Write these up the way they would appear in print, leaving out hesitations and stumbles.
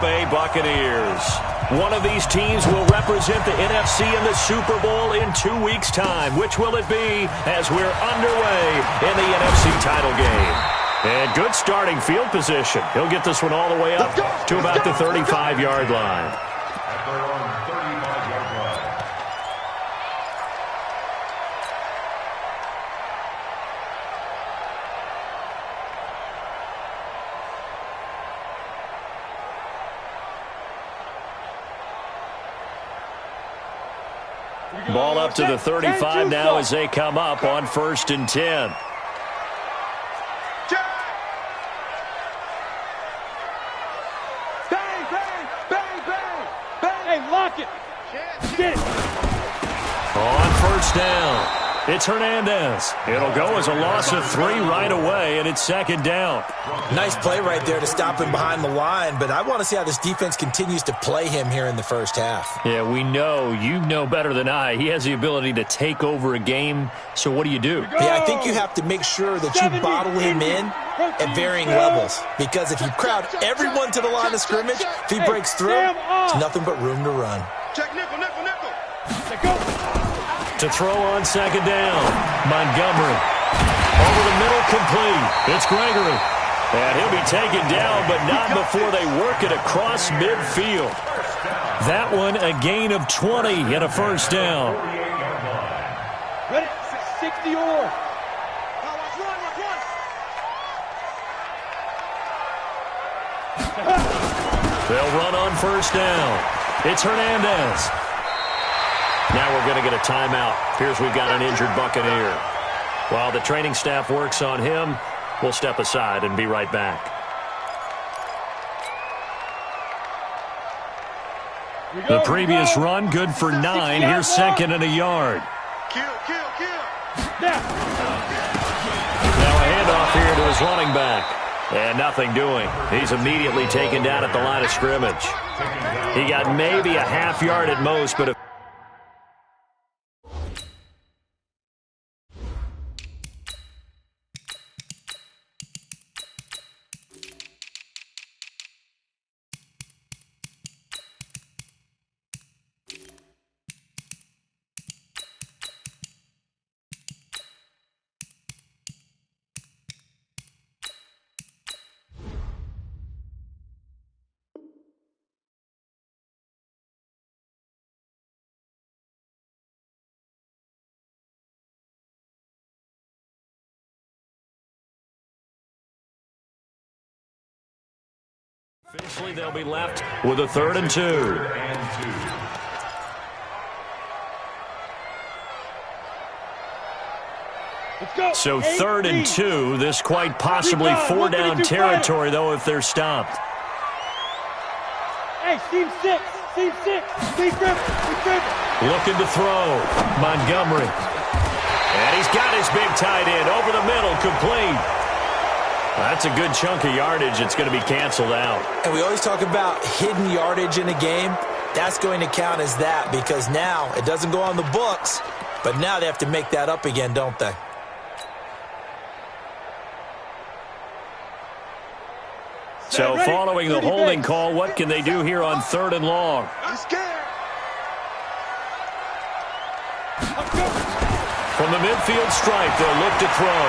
Bay Buccaneers. One of these teams will represent the NFC in the Super Bowl in 2 weeks' time. Which will it be as we're underway in the NFC title game? And good starting field position. He'll get this one all the way up to about the 35-yard line. At their own 35-yard line. Ball up to the 35 now as they come up on 1st and 10. Bang, bang, bang, bang, bang. Hey, lock it. Get it. On 1st down, it's Hernandez. It'll go as a loss of 3 right away, and it's 2nd down. Nice play right there to stop him behind the line, but I want to see how this defense continues to play him here in the first half. Yeah, we know. You know better than I. He has the ability to take over a game, so what do you do? Yeah, I think you have to make sure that you bottle him in at varying levels, because if you crowd everyone to the line of scrimmage, if he breaks through, there's nothing but room to run. Check nickel, nickel, nickel. Go. To throw on 2nd down, Montgomery. Over the middle, complete. It's Gregory. And he'll be taken down, but not before they work it across midfield. That one, a gain of 20 and a 1st down. Ready? 60 or. They'll run on 1st down. It's Hernandez. Now we're going to get a timeout. Here's we've got an injured Buccaneer. While the training staff works on him, we'll step aside and be right back. The previous run, good for 9. Here's 2nd and a yard. Kill, kill, kill. Now a handoff here to his running back. And nothing doing. He's immediately taken down at the line of scrimmage. He got maybe a half yard at most, but officially they'll be left with a 3rd and 2. So 3rd and 2, this quite possibly 4-down territory, though, if they're stopped. Hey, Steve 6, Steve 6, Steve Griffin. Looking to throw, Montgomery. And he's got his big tight end over the middle, complete. That's a good chunk of yardage. It's going to be canceled out. And we always talk about hidden yardage in a game. That's going to count as that, because now it doesn't go on the books, but now they have to make that up again, don't they? So following the holding call, what can they do here on 3rd and long? From the midfield stripe, they'll look to throw.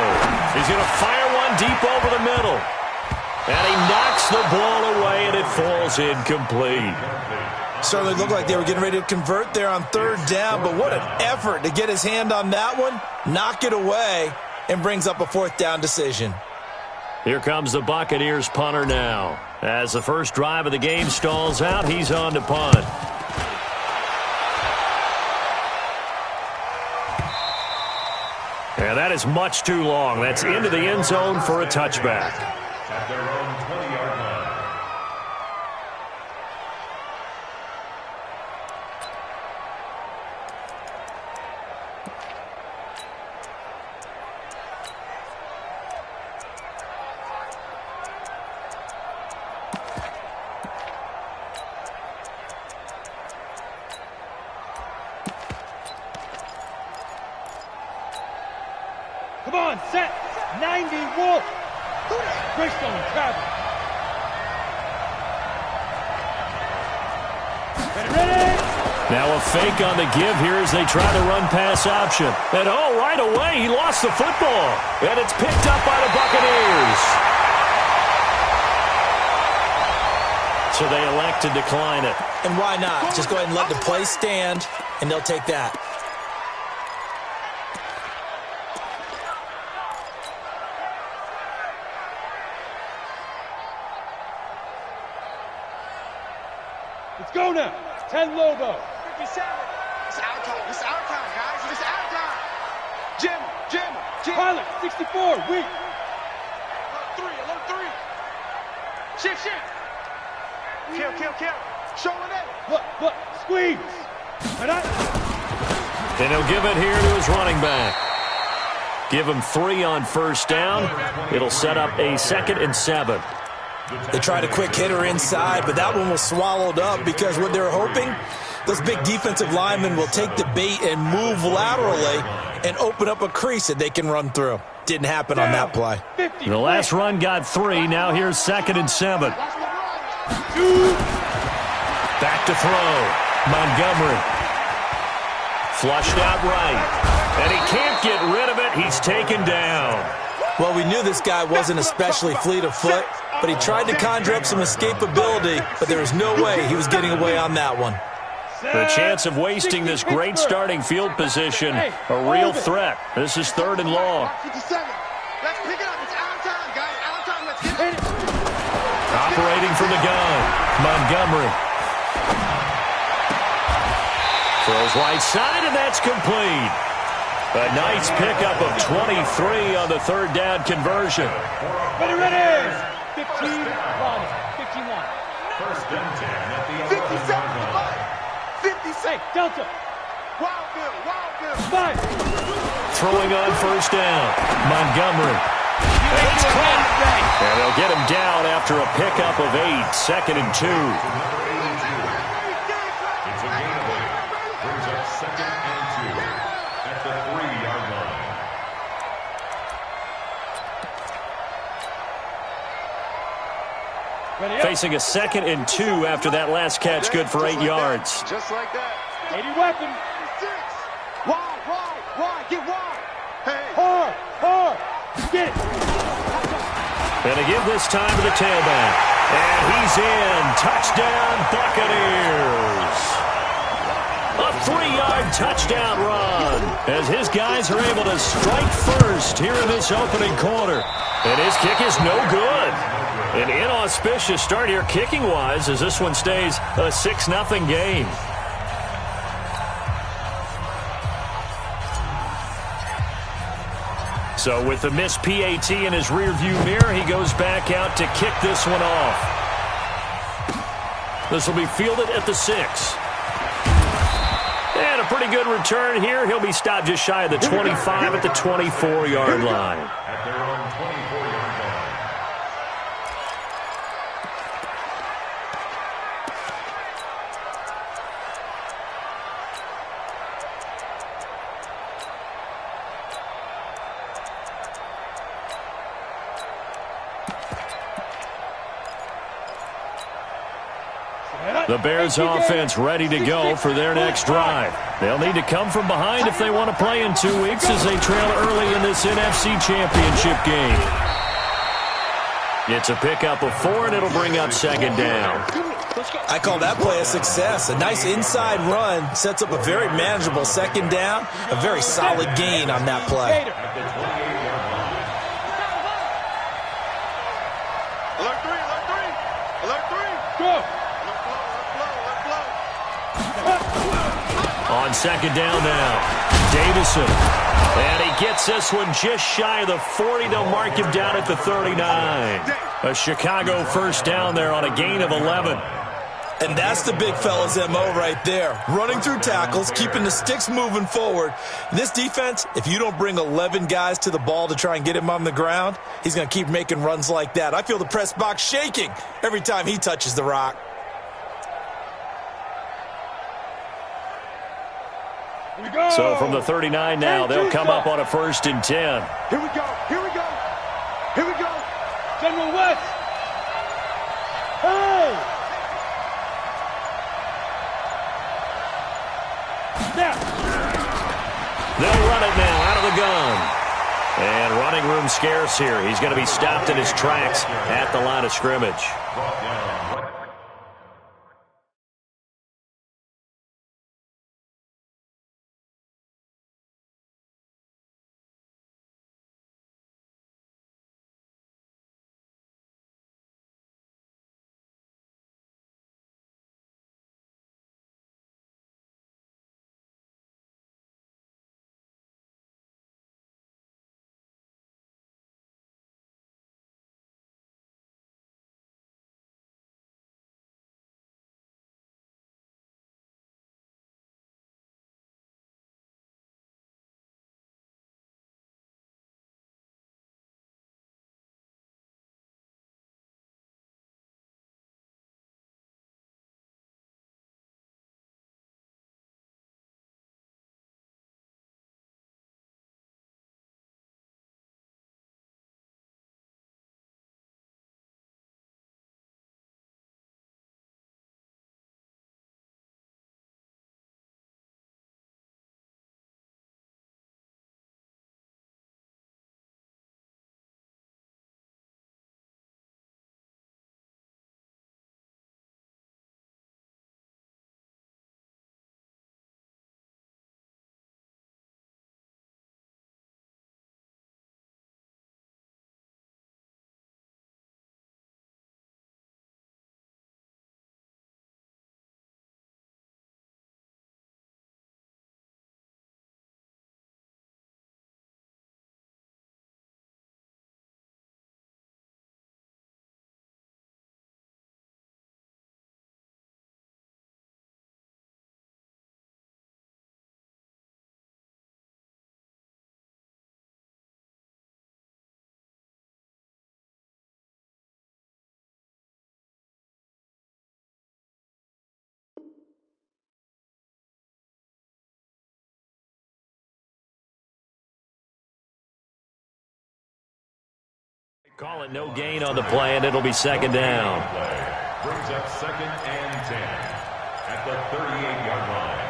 He's going to fire one deep over the middle. And he knocks the ball away, and it falls incomplete. Certainly looked like they were getting ready to convert there on 3rd down, but what an effort to get his hand on that one, knock it away, and brings up a 4th down decision. Here comes the Buccaneers punter now. As the first drive of the game stalls out, he's on to punt. And that is much too long. That's into the end zone for a touchback. At their own 20-yard line. Come on, set. 90 Wolf. Christian travel. Now a fake on the give here as they try the run-pass option. And, oh, right away, he lost the football. And it's picked up by the Buccaneers. So they elect to decline it. And why not? Just go ahead and let the play stand, and they'll take that. Let's go now. 10 Lobo. 57. It's our time. It's our time, guys. It's our time. Jim. Pilot, 64. Weak. Alert 3. Shift. Kill. Show it in. Look. Squeeze. And he'll give it here to his running back. Give him 3 on first down. It'll set up a 2nd and 7. They tried a quick hitter inside, but that one was swallowed up because what they're hoping, those big defensive linemen will take the bait and move laterally and open up a crease that they can run through. Didn't happen on that play. The last run got 3. Now here's 2nd and 7. Back to throw. Montgomery. Flushed out right. And he can't get rid of it. He's taken down. Well, we knew this guy wasn't especially fleet of foot, but he tried to conjure up some escapability, but there was no way he was getting away on that one. The chance of wasting this great starting field position, a real threat. This is 3rd and long. 57. Let's pick it up. It's our time, guys. Our time. Let's get it. Operating from the gun, Montgomery. Throws right side, and that's complete. A nice pickup of 23 on the 3rd down conversion. Ready. 15 line. 15 line. First and 10 at the 57. 56. Hey, Delta. Wild Bill. 5. Throwing on first down, Montgomery. And it's caught. And they'll get him down after a pickup of 8, 2nd and 2. It's a gain of 8. Brings up 2nd and 2 at the 3-yard line. Facing a 2nd and 2 after that last catch, good for 8 yards. Just like that. 80 weapon. 6. Wide. Get wide. Hey. Hard. Get it. And to give this time to the tailback. And he's in. Touchdown, Buccaneers. A 3-yard touchdown run as his guys are able to strike first here in this opening quarter. And his kick is no good. An inauspicious start here kicking-wise as this one stays a 6-0 game. So with the missed PAT in his rearview mirror, he goes back out to kick this one off. This will be fielded at the 6. And a pretty good return here. He'll be stopped just shy of the 25 at the 24-yard line. At their own 24-yard line. The Bears offense ready to go for their next drive. They'll need to come from behind if they want to play in 2 weeks as they trail early in this NFC Championship game. It's a pickup of 4, and it'll bring up 2nd down. I call that play a success. A nice inside run sets up a very manageable 2nd down. A very solid gain on that play. Go. On 2nd down now, Davison. And he gets this one just shy of the 40. They'll mark him down at the 39. A Chicago first down there on a gain of 11. And that's the big fella's MO right there. Running through tackles, keeping the sticks moving forward. This defense, if you don't bring 11 guys to the ball to try and get him on the ground, he's going to keep making runs like that. I feel the press box shaking every time he touches the rock. So from the 39 now, they'll come up on a 1st and 10. Here we go. General West. Hey. Snap. They'll run it now out of the gun. And running room scarce here. He's going to be stopped in his tracks at the line of scrimmage. Call it no gain on the play, and it'll be second down. Brings up 2nd and 10 at the 38-yard line.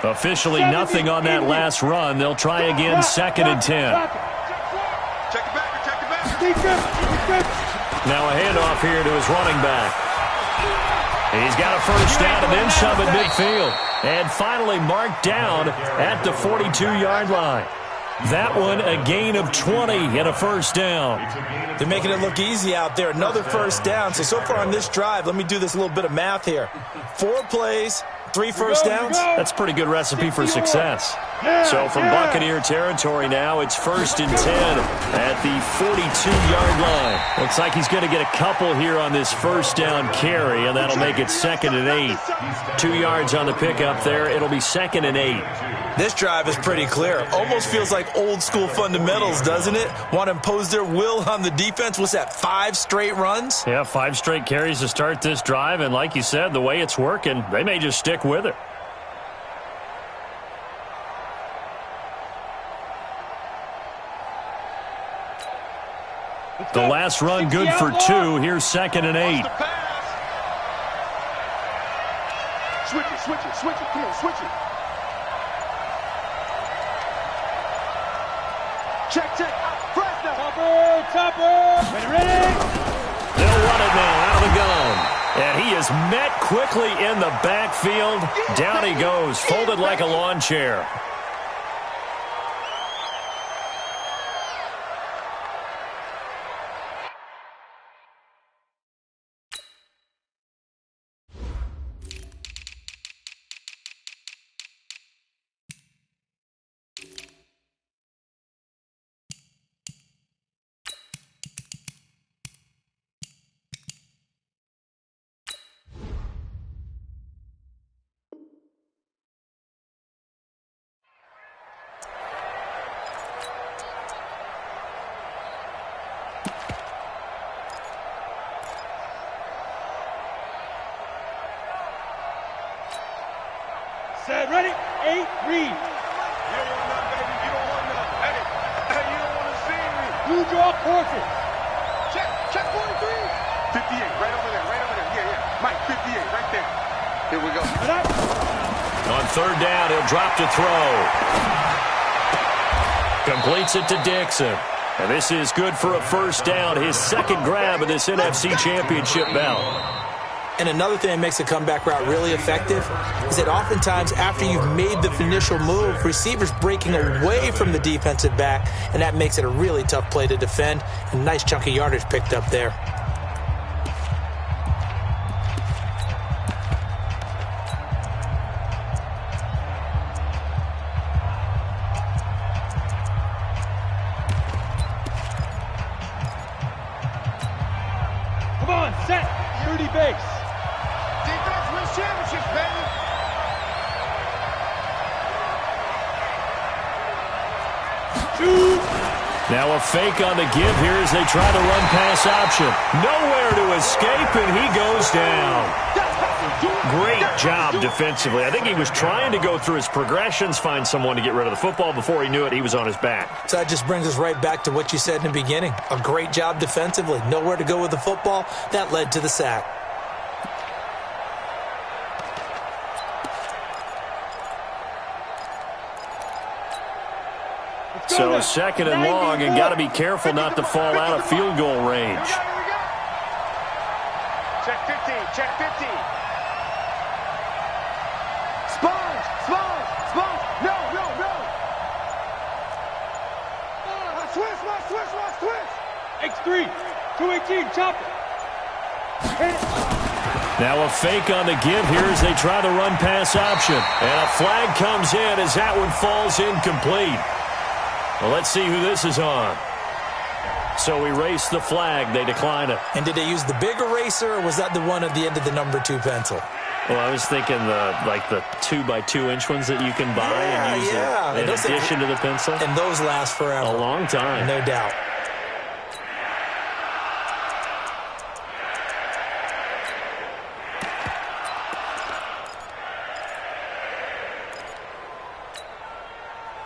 Officially nothing on that last run. They'll try again, 2nd and 10. Check it back. Now a handoff here to his running back. He's got a first down and then some at midfield. And finally marked down at the 42-yard line. That one a gain of 20 and a first down. They're making it look easy out there. Another first down. So far on this drive, let me do this little bit of math here. 4 plays, 3 first downs. That's a pretty good recipe for success. So from Buccaneer territory now, it's 1st and 10 at the 42-yard line. Looks like he's going to get a couple here on this first down carry, and that'll make it 2nd and 8. 2 yards on the pickup there. It'll be 2nd and 8. This drive is pretty clear. Almost feels like old school fundamentals, doesn't it? Want to impose their will on the defense. What's that, 5 straight runs? Yeah, 5 straight carries to start this drive, and like you said, the way it's working, they may just stick with it. The last run good for 2. Here's 2nd and 8. Switch it. Come on, switch it. Check. Press now. Topper. Ready. They'll run it now out of the gun. And he is met quickly in the backfield. Down he goes, folded like a lawn chair. Ready? 8, read. You don't want none, baby. You don't want none. Hey, you don't want to see me. Blue draw quarter. Check 43. 58, right over there, right over there. Yeah. Mike, 58, right there. Here we go. On third down, he'll drop to throw. Completes it to Dixon. And this is good for a first down, his second grab of this NFC Championship bout. And another thing that makes a comeback route really effective is that oftentimes after you've made the initial move, receivers breaking away from the defensive back, and that makes it a really tough play to defend. A nice chunk of yardage picked up there. Come on, set. 30 base. Defense wins championships, baby. Shoot. Now a fake on the give here as they try to run pass option. Nowhere to escape, and he goes down. Great job defensively. I think he was trying to go through his progressions, find someone to get rid of the football. Before he knew it, he was on his back. So that just brings us right back to what you said in the beginning. A great job defensively. Nowhere to go with the football. That led to the sack. So second and long, and got to be careful not to fall out of field goal range. Here we go. Check 15, check 15. Sponge. No. Switch. X3. 218, chop it. Hit it. Now a fake on the give here as they try the run pass option. And a flag comes in as that one falls incomplete. Well, let's see who this is on. So erase the flag. They decline it. And did they use the big eraser, or was that the one at the end of the number 2 pencil? Well, I was thinking the 2x2-inch ones that you can buy and use in addition to the pencil. And those last forever. A long time. No doubt.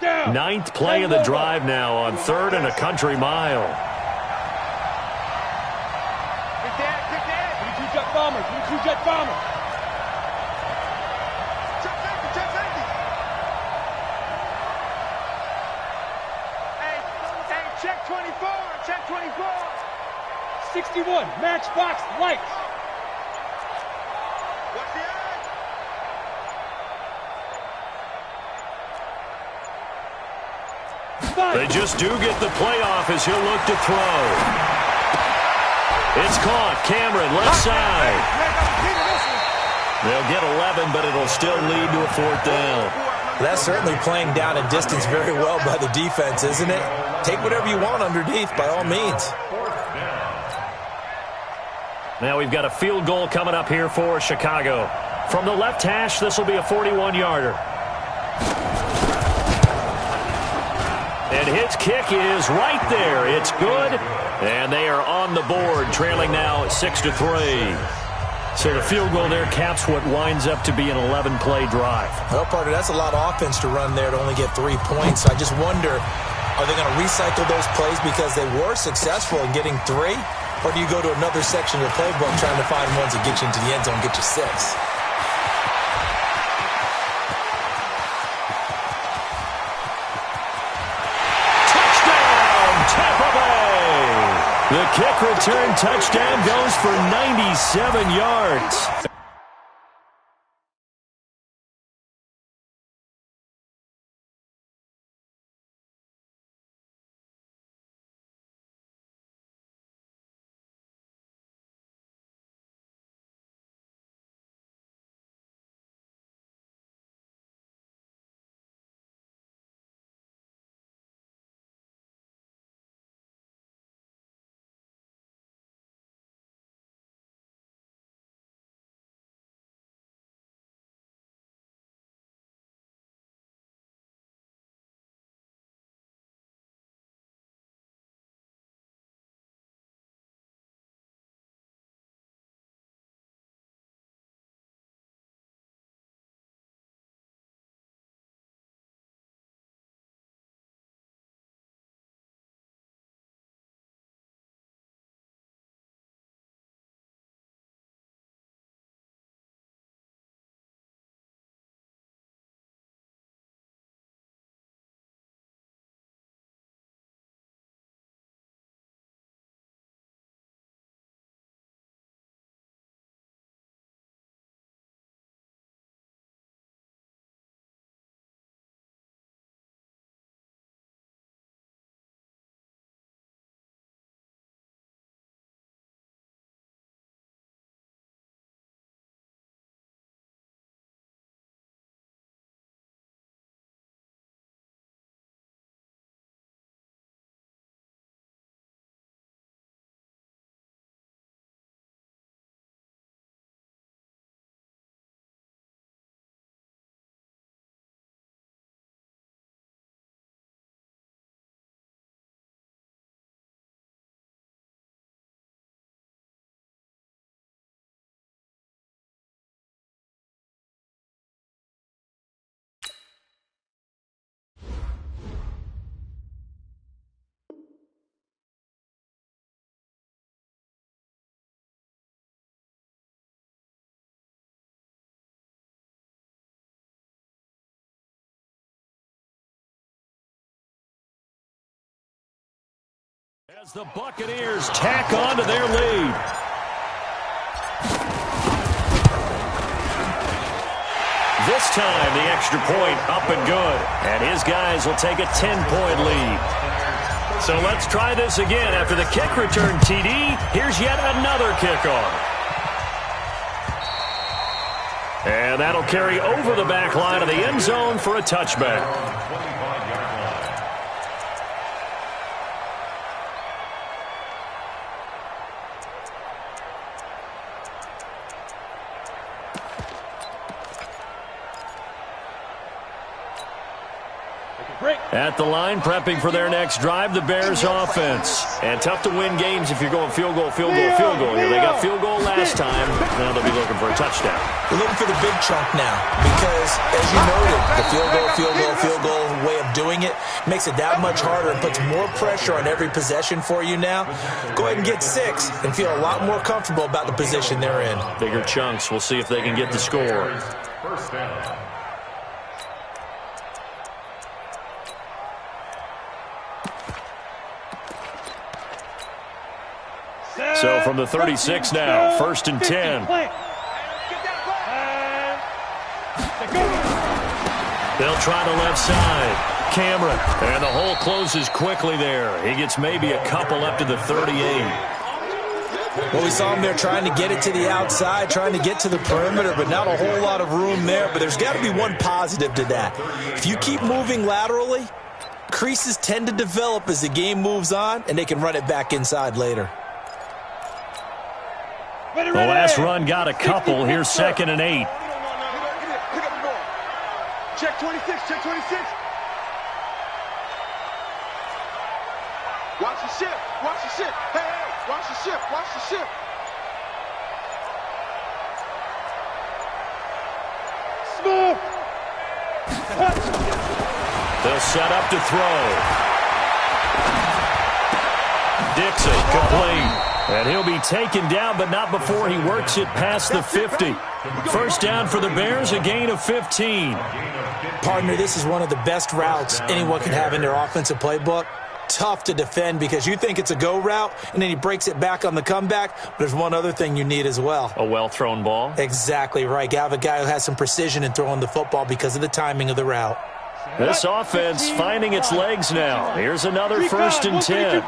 Down. Ninth play of the drive now on third and a country mile. Get that. 22-jet bomber. 22-jet bomber. Check safety. Hey, check 24. 61. Matchbox lights. What's the odds? They just do get the playoff as he'll look to throw. It's caught. Cameron, left side. They'll get 11, but it'll still lead to a fourth down. That's certainly playing down and distance very well by the defense, isn't it? Take whatever you want underneath, by all means. Now we've got a field goal coming up here for Chicago. From the left hash, this will be a 41-yarder. And his kick is right there. It's good. And they are on the board, trailing now 6-3. So the field goal there caps what winds up to be an 11-play drive. Well, partner, that's a lot of offense to run there to only get 3 points. I just wonder, are they going to recycle those plays because they were successful in getting 3? Or do you go to another section of the playbook trying to find ones that get you into the end zone and get you 6? The kick return touchdown goes for 97 yards. As the Buccaneers tack on to their lead. This time, the extra point up and good. And his guys will take a 10-point lead. So let's try this again. After the kick return TD, here's yet another kickoff. And that'll carry over the back line of the end zone for a touchback. At the line, prepping for their next drive, the Bears offense. And tough to win games if you're going field goal, field goal, field goal here. They got field goal last time. Now they'll be looking for a touchdown. They're looking for the big chunk now because, as you noted, the field goal way of doing it makes it that much harder and puts more pressure on every possession for you now. Go ahead and get 6 and feel a lot more comfortable about the position they're in. Bigger chunks. We'll see if they can get the score. First down. So from the 36 now, 1st and 10. They'll try the left side. Cameron. And the hole closes quickly there. He gets maybe a couple up to the 38. Well, we saw him there trying to get it to the outside, trying to get to the perimeter, but not a whole lot of room there. But there's got to be one positive to that. If you keep moving laterally, creases tend to develop as the game moves on, and they can run it back inside later. The last run got a couple. Here's 2nd and 8. Check 26, check 26. Watch the ship, watch the ship. Hey, hey, watch the ship, watch the ship. Smooth. They'll set up to throw. Dixon complete. And he'll be taken down, but not before he works it past the 50. First down for the Bears, a gain of 15. Partner, this is one of the best routes anyone can have in their offensive playbook. Tough to defend because you think it's a go route, and then he breaks it back on the comeback. But there's one other thing you need as well. A well-thrown ball. Exactly right. You have a guy who has some precision in throwing the football because of the timing of the route. This offense finding its legs now. Here's another 1st and 10.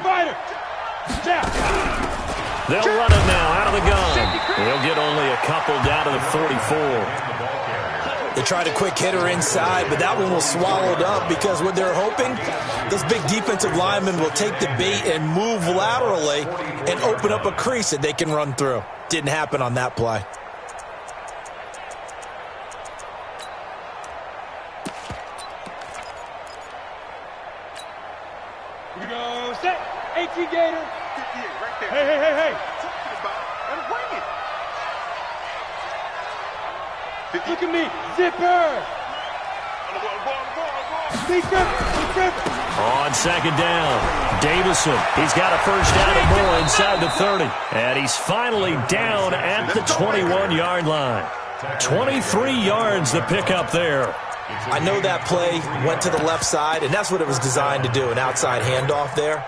They'll run it now out of the gun. He'll get only a couple down to the 44. They tried a quick hitter inside, but that one was swallowed up because what they're hoping, those big defensive linemen will take the bait and move laterally and open up a crease that they can run through. Didn't happen on that play. Here we go. Set. 18 Gator. 58 right there. Hey, hey, hey, hey. Talking about. And bring it. Look at me. Zipper. On 2nd down, Davison. He's got a first down and more inside the 30. And he's finally down at the 21-yard line. 23 yards the pickup there. I know that play went to the left side, and that's what it was designed to do, an outside handoff there.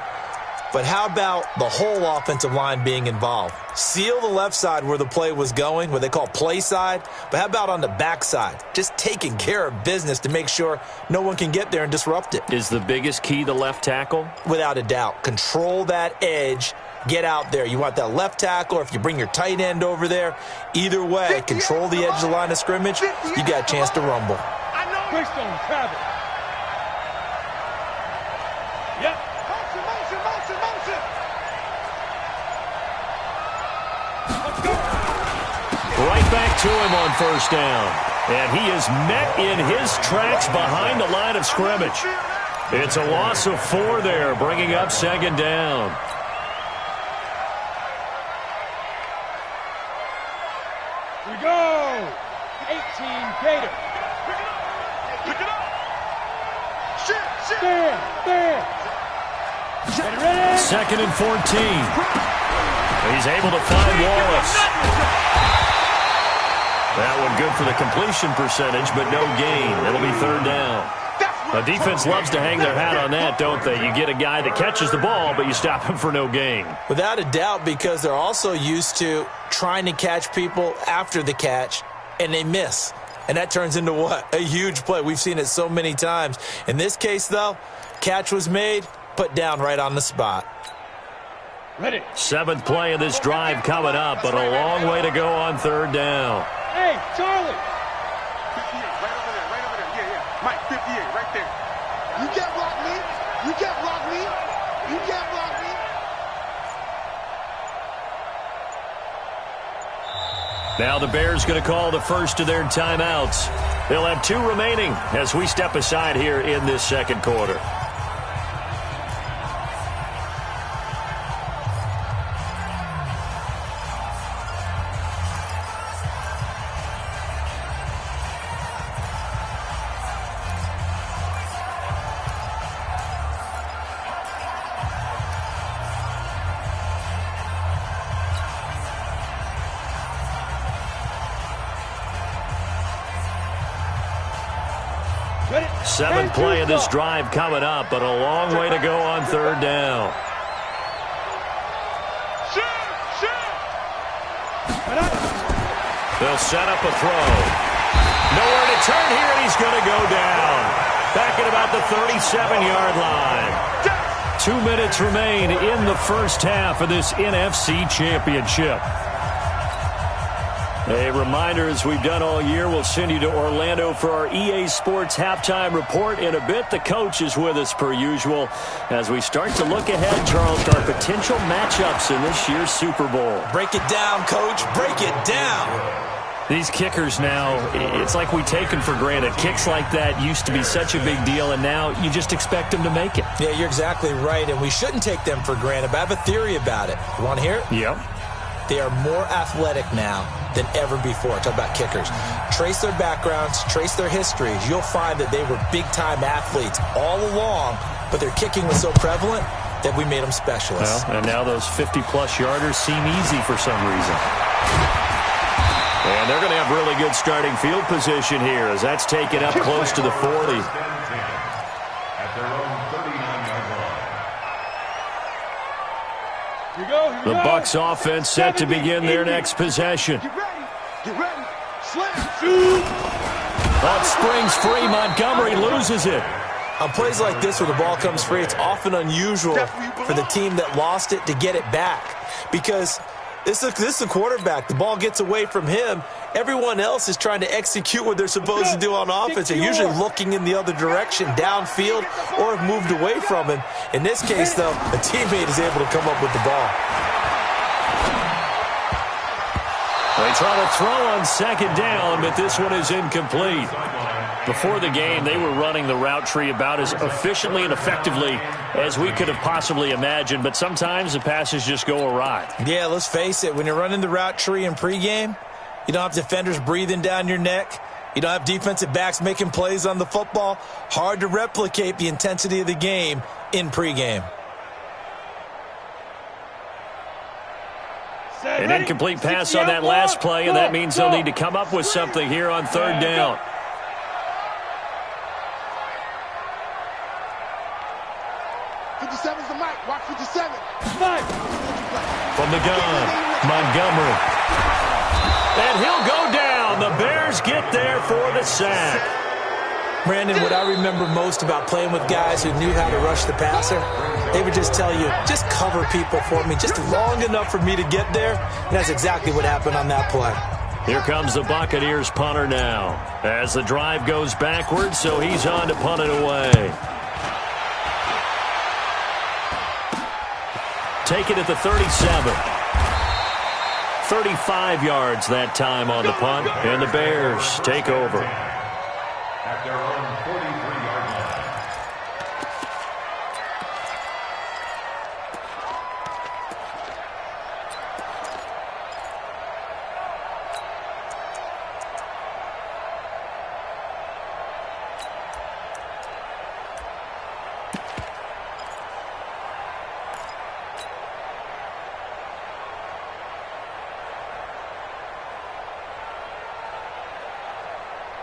But how about the whole offensive line being involved? Seal the left side where the play was going, what they call play side. But how about on the back side? Just taking care of business to make sure no one can get there and disrupt it. Is the biggest key the left tackle? Without a doubt. Control that edge. Get out there. You want that left tackle, or if you bring your tight end over there, either way, control the edge of the line of scrimmage. You got a chance to rumble. Greystone, travel. Yep. Motion. Right back to him on 1st down. And he is met in his tracks behind the line of scrimmage. It's a loss of 4 there, bringing up 2nd down. Here we go. 18 Gator. Pick it up. Shit. There. Ready? 2nd and 14. He's able to find Wallace. That one good for the completion percentage, but no gain. It'll be 3rd down. That's A defense loves to hang their hat on that, don't they? You get a guy that catches the ball, but you stop him for no gain. Without a doubt, because they're also used to trying to catch people after the catch, and they miss. And that turns into what? A huge play. We've seen it so many times. In this case, though, catch was made, put down right on the spot. Ready. 7th play of this drive coming up, but a long way to go on 3rd down. Hey, Charlie. 58, right over there, right over there. Yeah, yeah. Mike, 58, right there. You can't block me. You can't block me. You can't block me. Now the Bears going to call the first of their timeouts. They'll have 2 remaining as we step aside here in this 2nd quarter. Ready. 7th play of this drive coming up, but a long way to go on 3rd down. They'll set up a throw. Nowhere to turn here, and he's going to go down. Back at about the 37-yard line. 2 minutes remain in the first half of this NFC Championship. A reminder, as we've done all year, we'll send you to Orlando for our EA Sports halftime report in a bit. The coach is with us per usual as we start to look ahead, Charles, to our potential matchups in this year's Super Bowl. Break it down, Coach. Break it down. These kickers now, it's like we take them for granted. Kicks like that used to be such a big deal, and now you just expect them to make it. Yeah, you're exactly right, and we shouldn't take them for granted, but I have a theory about it. You want to hear it? Yep. They are more athletic now than ever before. Talk about kickers. Trace their backgrounds, trace their histories. You'll find that they were big-time athletes all along, but their kicking was so prevalent that we made them specialists. Well, and now those 50-plus yarders seem easy for some reason. And they're going to have really good starting field position here as that's taken up close to the 40. At their own 39-yard line. Here we go. Here we The go. Bucs offense set to begin their next possession. Get ready. Get ready. Slam. That springs free. Montgomery loses it. On plays like this where the ball comes free, it's often unusual for the team that lost it to get it back because this is a quarterback. The ball gets away from him. Everyone else is trying to execute what they're supposed to do on offense. They're usually looking in the other direction, downfield, or have moved away from him. In this case, though, a teammate is able to come up with the ball. They try to throw on 2nd down, but this one is incomplete. Before the game, they were running the route tree about as efficiently and effectively as we could have possibly imagined, but sometimes the passes just go awry. Yeah, let's face it. When you're running the route tree in pregame, you don't have defenders breathing down your neck. You don't have defensive backs making plays on the football. Hard to replicate the intensity of the game in pregame. An incomplete pass on that last play, and that means they'll need to come up with something here on 3rd down. The Mike. Watch 57. Mike. From the gun, Montgomery. And he'll go down. The Bears get there for the sack. Brandon, what I remember most about playing with guys who knew how to rush the passer, they would just tell you, just cover people for me, just long enough for me to get there. And that's exactly what happened on that play. Here comes the Buccaneers punter now. As the drive goes backwards, so he's on to punt it away. Take it at the 37. 35 yards that time on the punt, and the Bears take over. At their own 43-yard line.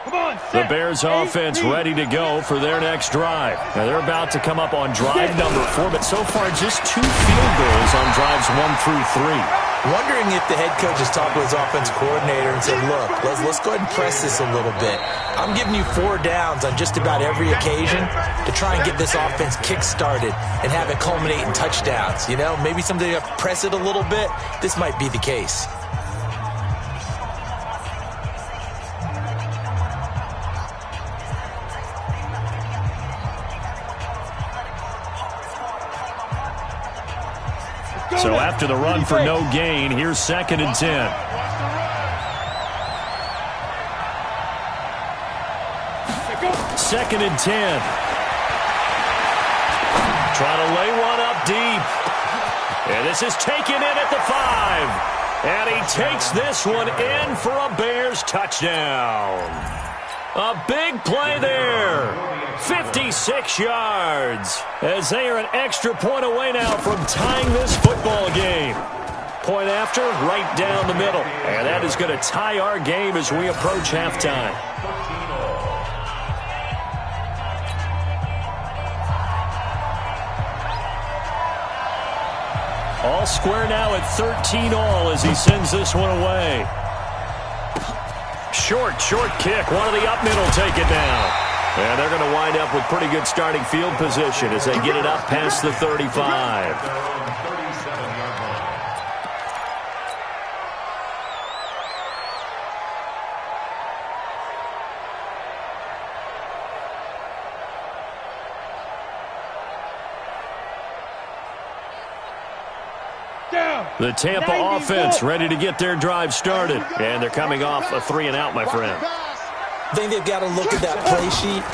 The Bears offense ready to go for their next drive. Now they're about to come up on drive number 4, but so far just 2 field goals on drives 1 through 3. Wondering if the head coach has talked to his offense coordinator and said, look, let's go ahead and press this a little bit. I'm giving you 4 downs on just about every occasion to try and get this offense kick-started and have it culminate in touchdowns. You know, maybe someday you have to press it a little bit. This might be the case. So after the run for no gain, here's 2nd and 10. Second and 10. Trying to lay one up deep. And this is taken in at the 5. And he takes this one in for a Bears touchdown. A big play there. 56 yards. As they are an extra point away now from tying this football game. Point after, right down the middle. And that is going to tie our game as we approach halftime. All square now at 13 all as he sends this one away. Short kick. One of the up middle take it down. And they're going to wind up with pretty good starting field position as they get it up past the 35. The Tampa offense ready to get their drive started. And they're coming off a 3-and-out, my friend. I think they've got to look at that play sheet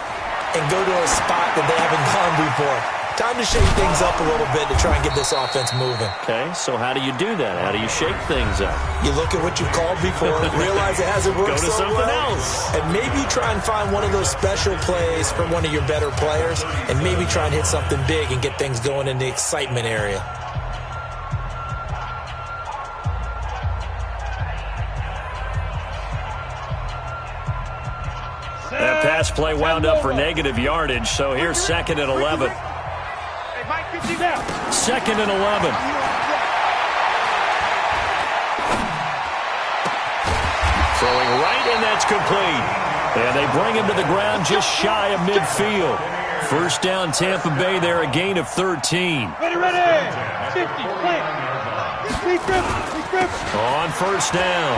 and go to a spot that they haven't gone before. Time to shake things up a little bit to try and get this offense moving. Okay, so how do you do that? How do you shake things up? You look at what you've called before, realize it hasn't worked so well, something else. And maybe try and find one of those special plays from one of your better players, and maybe try and hit something big and get things going in the excitement area. That pass play wound up for negative yardage, so here's 2nd and 11. 2nd and 11. Throwing right, and that's complete. And they bring him to the ground just shy of midfield. First down, Tampa Bay there, a gain of 13. Ready. 50, plant. On first down,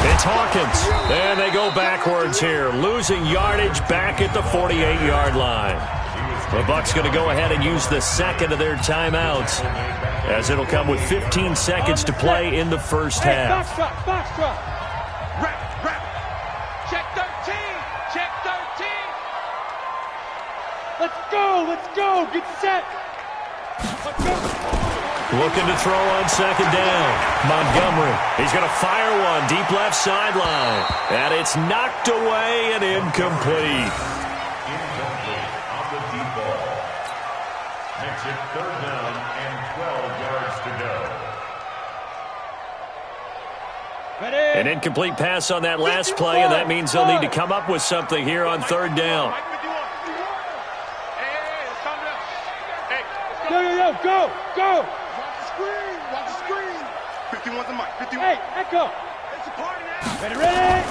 it's Hawkins. And they go backwards here, losing yardage back at the 48-yard line. The Bucs going to go ahead and use the 2nd of their timeouts, as it'll come with 15 seconds to play in the first half. Box truck. Wrap. Check 13. Check 13. Let's go. Get set. Let's go. Looking to throw on 2nd down. Montgomery. He's going to fire one deep left sideline. And it's knocked away and incomplete. Incomplete on the deep ball. Makes it 3rd down and 12 yards to go. Ready. An incomplete pass on that last play, and that means they'll need to come up with something here on 3rd down. Go. Watch the screen. 51's the mic. 51. Hey, Echo. It's a party now. Ready.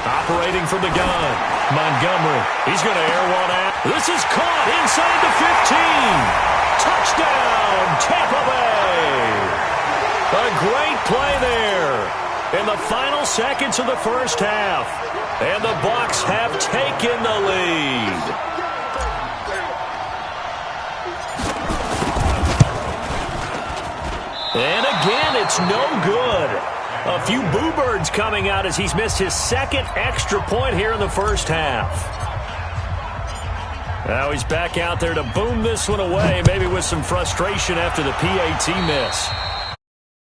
Operating from the gun, Montgomery. He's going to air one out. This is caught inside the 15. Touchdown, Tampa Bay. A great play there in the final seconds of the first half. And the Bucs have taken the lead. And again, it's no good. A few boo birds coming out as he's missed his 2nd extra point here in the first half. Now he's back out there to boom this one away, maybe with some frustration after the PAT miss.